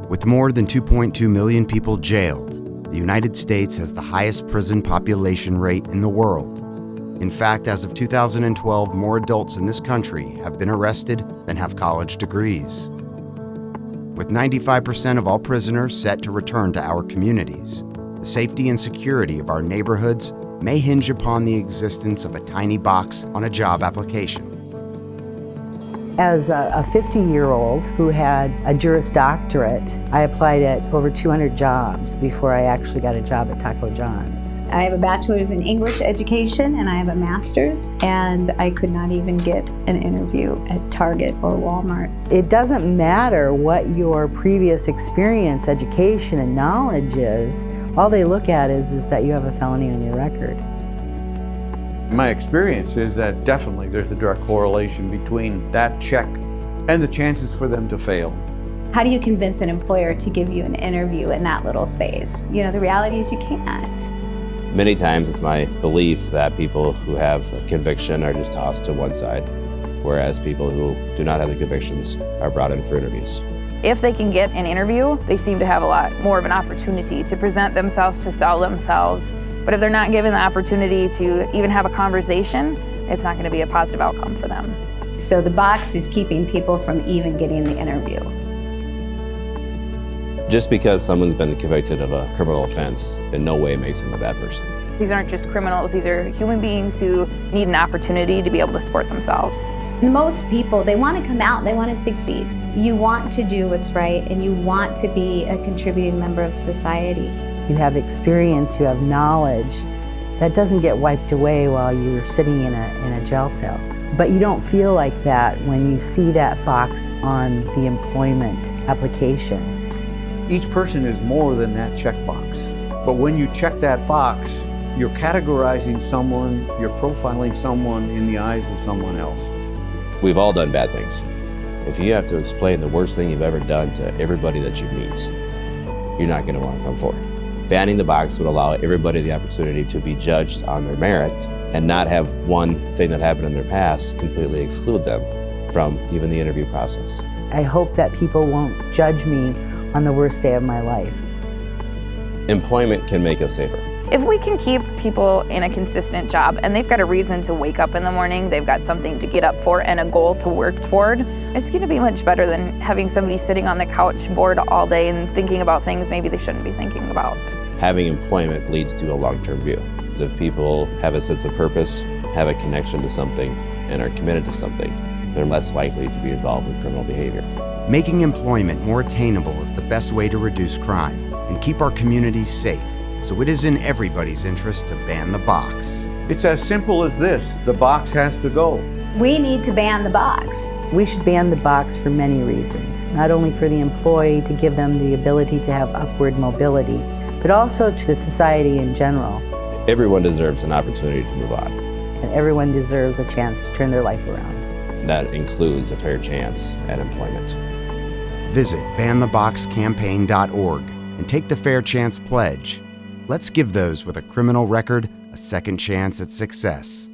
With more than 2.2 million people jailed, the United States has the highest prison population rate in the world. In fact, as of 2012, more adults in this country have been arrested than have college degrees. With 95% of all prisoners set to return to our communities, the safety and security of our neighborhoods may hinge upon the existence of a tiny box on a job application. As a 50-year-old who had a Juris Doctorate, I applied at over 200 jobs before I actually got a job at Taco John's. I have a bachelor's in English education and I have a master's, and I could not even get an interview at Target or Walmart. It doesn't matter what your previous experience, education, and knowledge is. All they look at is that you have a felony on your record. My experience is that definitely there's a direct correlation between that check and the chances for them to fail. How do you convince an employer to give you an interview in that little space? You know, the reality is you can't. Many times it's my belief that people who have a conviction are just tossed to one side, whereas people who do not have the convictions are brought in for interviews. If they can get an interview, they seem to have a lot more of an opportunity to present themselves, to sell themselves. But if they're not given the opportunity to even have a conversation, it's not going to be a positive outcome for them. So the box is keeping people from even getting the interview. Just because someone's been convicted of a criminal offense in no way makes them a bad person. These aren't just criminals, these are human beings who need an opportunity to be able to support themselves. Most people, they want to come out, they want to succeed. You want to do what's right and you want to be a contributing member of society. You have experience, you have knowledge that doesn't get wiped away while you're sitting in a jail cell. But you don't feel like that when you see that box on the employment application. Each person is more than that checkbox. But when you check that box, you're categorizing someone, you're profiling someone in the eyes of someone else. We've all done bad things. If you have to explain the worst thing you've ever done to everybody that you meet, you're not going to want to come forward. Banning the box would allow everybody the opportunity to be judged on their merit and not have one thing that happened in their past completely exclude them from even the interview process. I hope that people won't judge me on the worst day of my life. Employment can make us safer. If we can keep people in a consistent job and they've got a reason to wake up in the morning, they've got something to get up for and a goal to work toward, it's going to be much better than having somebody sitting on the couch bored all day and thinking about things maybe they shouldn't be thinking about. Having employment leads to a long-term view. So if people have a sense of purpose, have a connection to something, and are committed to something, they're less likely to be involved with criminal behavior. Making employment more attainable is the best way to reduce crime and keep our communities safe. So it is in everybody's interest to ban the box. It's as simple as this. The box has to go. We need to ban the box. We should ban the box for many reasons. Not only for the employee to give them the ability to have upward mobility, but also to the society in general. Everyone deserves an opportunity to move on. And everyone deserves a chance to turn their life around. That includes a fair chance at employment. Visit bantheboxcampaign.org and take the Fair Chance Pledge. Let's give those with a criminal record a second chance at success.